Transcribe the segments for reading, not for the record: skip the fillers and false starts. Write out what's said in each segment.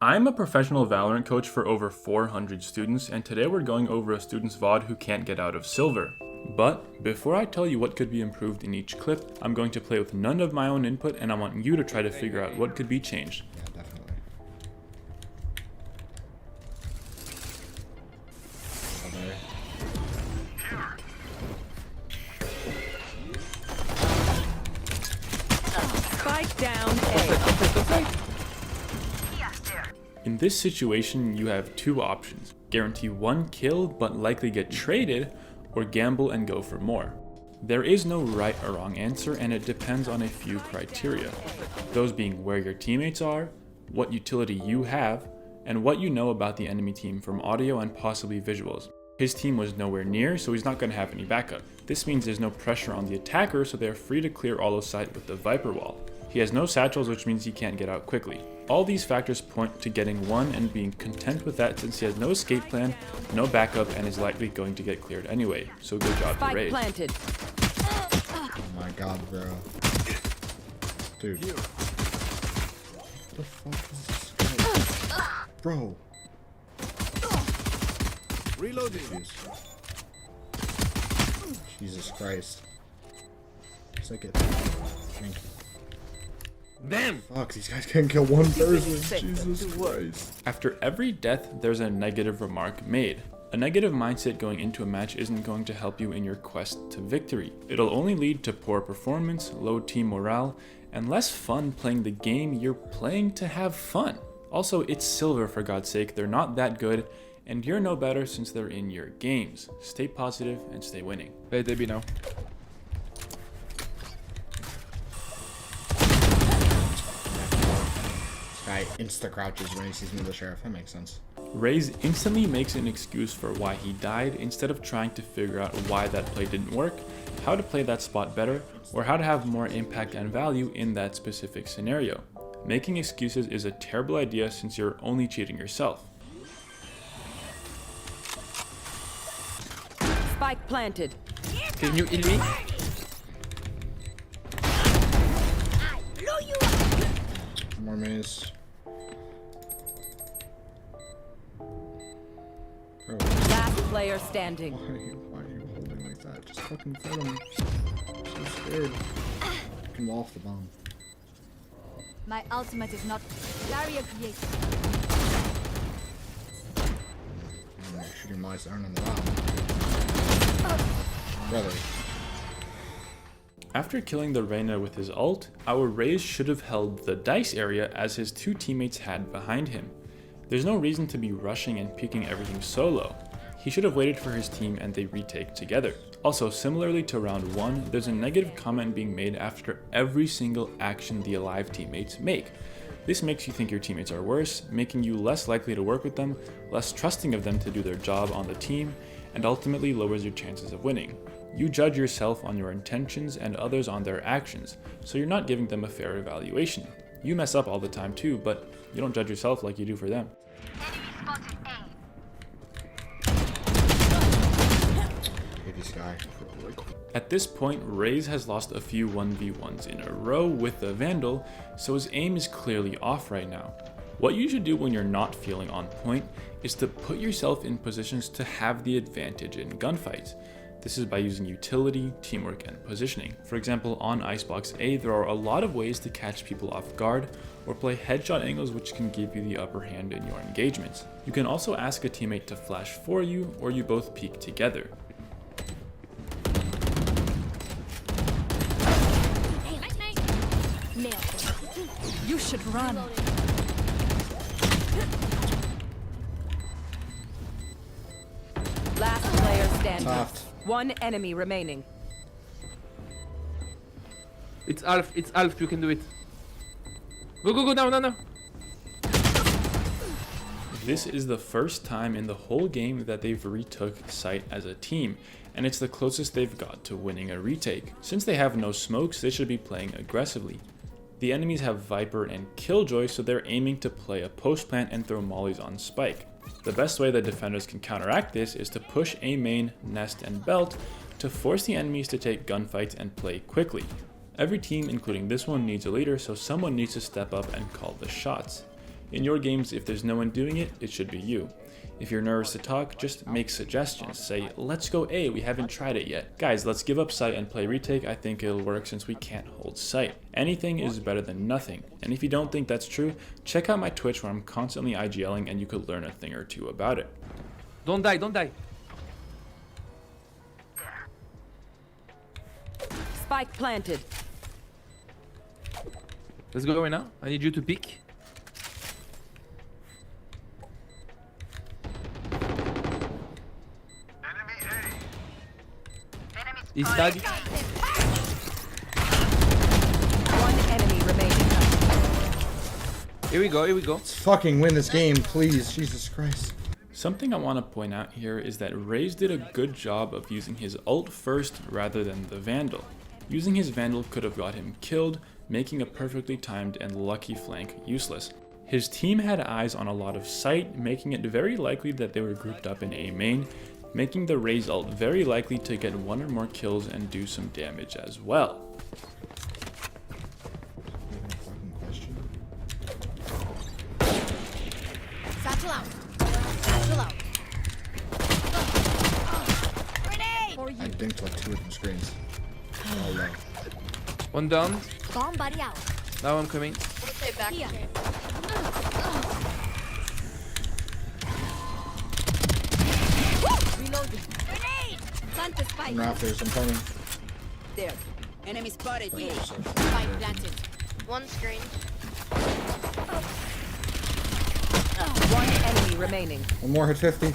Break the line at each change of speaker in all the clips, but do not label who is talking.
I'm a professional Valorant coach for over 400 students, and today we're going over a student's VOD who can't get out of silver. But before I tell you what could be improved in each clip, I'm going to play with none of my own input, and I want you to try to figure out what could be changed.
Yeah, definitely.
Spike down A.
In this situation, you have two options. Guarantee one kill but likely get traded, or gamble and go for more. There is no right or wrong answer, and it depends on a few criteria. Those being where your teammates are, what utility you have, and what you know about the enemy team from audio and possibly visuals. His team was nowhere near, so he's not going to have any backup. This means there's no pressure on the attacker, so they're free to clear all of sight with the Viper wall. He has no satchels, which means he can't get out quickly. All these factors point to getting one and being content with that, since he has no escape plan, no backup, and is likely going to get cleared anyway. So good job to Raze.
Planted.
Oh my god, bro. Dude. What the fuck is this guy? Bro.
Reloading.
Jesus Christ. It's like it. Thank you.
Damn!
Fuck, these guys can't kill one person. Jesus Christ.
After every death, there's a negative remark made. A negative mindset going into a match isn't going to help you in your quest to victory. It'll only lead to poor performance, low team morale, and less fun playing the game you're playing to have fun. Also, it's silver, for God's sake. They're not that good, and you're no better since they're in your games. Stay positive and stay winning.
Hey, they be now.
Guy insta crouches when he sees me, the sheriff. That makes sense.
Raze instantly makes an excuse for why he died instead of trying to figure out why that play didn't work, how to play that spot better, or how to have more impact and value in that specific scenario. Making excuses is a terrible idea since you're only cheating yourself.
Spike planted.
Can you heal me?
More maze. Bro,
Last player standing.
why are you holding like that? Just fucking fight him. I'm so scared. You can wall off the bomb.
My ultimate is not barrier created.
I'm shooting my iron on the bomb. Brother.
After killing the Reyna with his ult, our Raze should have held the dice area as his two teammates had behind him. There's no reason to be rushing and peeking everything solo. He should have waited for his team and they retake together. Also, similarly to round 1, there's a negative comment being made after every single action the alive teammates make. This makes you think your teammates are worse, making you less likely to work with them, less trusting of them to do their job on the team, and ultimately lowers your chances of winning. You judge yourself on your intentions and others on their actions, so you're not giving them a fair evaluation. You mess up all the time too, but you don't judge yourself like you do for them.
Hate this guy.
At this point, Raze has lost a few 1v1s in a row with the Vandal, so his aim is clearly off right now. What you should do when you're not feeling on point is to put yourself in positions to have the advantage in gunfights. This is by using utility, teamwork, and positioning. For example, on Icebox A, there are a lot of ways to catch people off guard or play headshot angles, which can give you the upper hand in your engagements. You can also ask a teammate to flash for you, or you both peek together.
You should run.
Last player standing.
Soft.
One enemy remaining.
It's Alf, you can do it. Go, go, go, now.
This is the first time in the whole game that they've retook site as a team, and it's the closest they've got to winning a retake. Since they have no smokes, they should be playing aggressively. The enemies have Viper and Killjoy, so they're aiming to play a post plant and throw mollies on Spike. The best way the defenders can counteract this is to push A main, nest, and belt to force the enemies to take gunfights and play quickly. Every team, including this one, needs a leader, so someone needs to step up and call the shots. In your games, if there's no one doing it, it should be you. If you're nervous to talk, just make suggestions. Say, let's go A, we haven't tried it yet. Guys, let's give up sight and play retake. I think it'll work since we can't hold sight. Anything is better than nothing. And if you don't think that's true, check out my Twitch where I'm constantly IGLing and you could learn a thing or two about it.
Don't die, don't die.
Spike planted.
Let's go right now. I need you to peek. He's tagged.
One enemy remaining.
Here we go, here we go.
Let's fucking win this game, please. Jesus Christ.
Something I want to point out here is that Raze did a good job of using his ult first rather than the Vandal. Using his Vandal could have got him killed, making a perfectly timed and lucky flank useless. His team had eyes on a lot of sight, making it very likely that they were grouped up in A main, making the Raze ult very likely to get one or more kills and do some damage as well.
Satchel out. Satchel out. Grenade!
I dinked like 2 of them screens. Oh, low.
One down.
Bomb buddy out.
Now I'm coming.
Stay back.
Here. Reloading. Grenade! Plant the spike.
I'm rafters, I'm coming.
There. Enemy spotted.
Here. Spike planted.
One screen.
One enemy remaining.
One more, hit 50.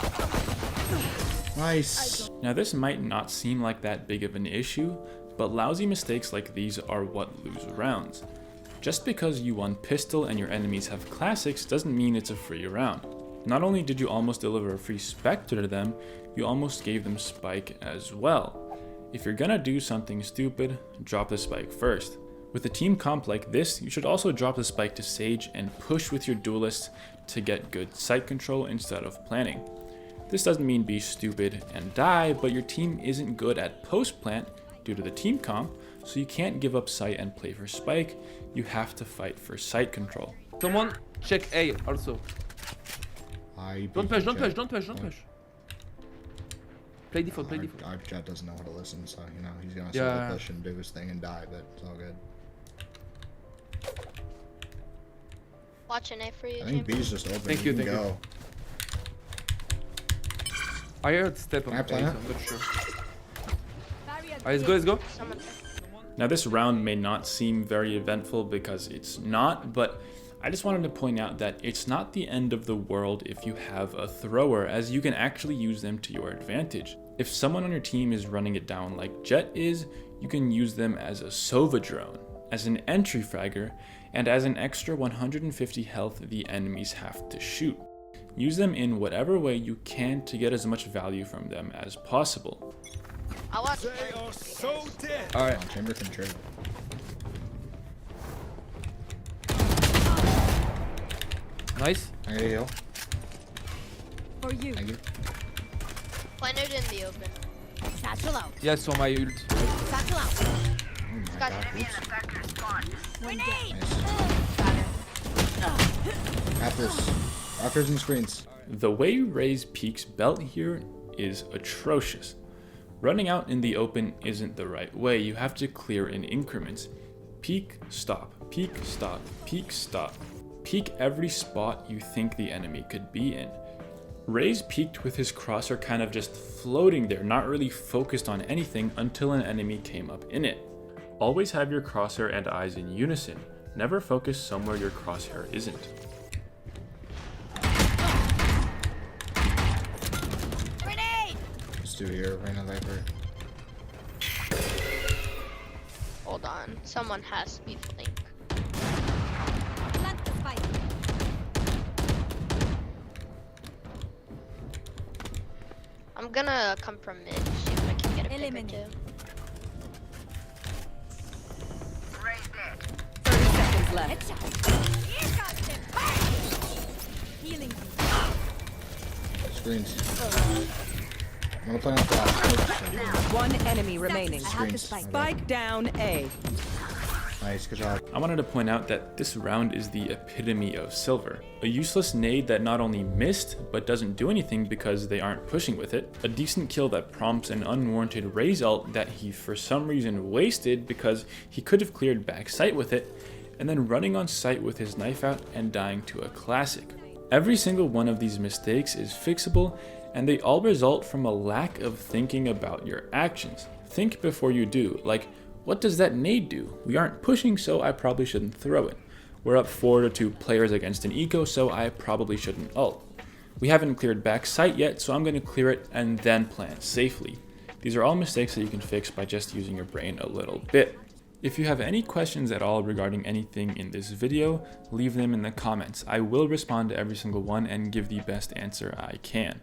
Nice.
Now this might not seem like that big of an issue, but lousy mistakes like these are what lose rounds. Just because you won pistol and your enemies have classics doesn't mean it's a free round. Not only did you almost deliver a free Spectre to them, you almost gave them Spike as well. If you're gonna do something stupid, drop the Spike first. With a team comp like this, you should also drop the Spike to Sage and push with your duelists to get good sight control instead of planning. This doesn't mean be stupid and die, but your team isn't good at post-plant due to the team comp, so you can't give up sight and play for Spike, you have to fight for sight control.
Someone check A also. Don't push, don't push, don't push, don't push. Play default, play default.
Our Jet doesn't know how to listen, so you know he's gonna
Yeah.
push and do his thing and die, but it's all good.
Watch an A for you,
I think
Jim.
B's just open.
Thank
you
you,
can
thank you.
go.
I heard step on
Can I
A, so
plant?
I'm not sure.
Barrier
Alright, let's go, let's go.
Someone.
Now this round may not seem very eventful because it's not, but I just wanted to point out that it's not the end of the world if you have a thrower, as you can actually use them to your advantage. If someone on your team is running it down like Jet is, you can use them as a Sova drone, as an entry fragger, and as an extra 150 health the enemies have to shoot. Use them in whatever way you can to get as much value from them as possible.
I'll watch.
They are so dead.
Alright,
Chamber can trade.
nice.
I gotta heal.
for you.
Thank you.
Planted in the open.
Satchel out.
Yeah, so my ult.
Satchel out.
Oh my
Got
god,
it.
oops.
Grenade.
Nice. Rafters. Rafters and screens.
The way Raze peeks belt here is atrocious. Running out in the open isn't the right way, you have to clear in increments. Peek, stop, peek, stop, peek, stop. Peek every spot you think the enemy could be in. Raze peeked with his crosshair kind of just floating there, not really focused on anything until an enemy came up in it. Always have your crosshair and eyes in unison. Never focus somewhere your crosshair isn't.
Grenade.
Let's do here, Reyna Viper.
Hold on. Someone has to be flank.
Plant the spike.
I'm gonna come from mid, see if I can get a pick or
Eliminate.
two.
30 seconds left.
Headshot. Here comes the fire. Healing.
Screens. I'm gonna play on flash.
One enemy remaining.
I have the
Screens.
spike.
Spike down A.
Nice, good job.
I wanted to point out that this round is the epitome of silver. A useless nade that not only missed, but doesn't do anything because they aren't pushing with it. A decent kill that prompts an unwarranted raise ult that he for some reason wasted because he could have cleared back sight with it, and then running on sight with his knife out and dying to a classic. Every single one of these mistakes is fixable, and they all result from a lack of thinking about your actions. Think before you do, like, what does that nade do? We aren't pushing, so I probably shouldn't throw it. We're up 4-2 players against an eco, so I probably shouldn't ult. We haven't cleared back sight yet, so I'm going to clear it and then plant safely. These are all mistakes that you can fix by just using your brain a little bit. If you have any questions at all regarding anything in this video, leave them in the comments. I will respond to every single one and give the best answer I can.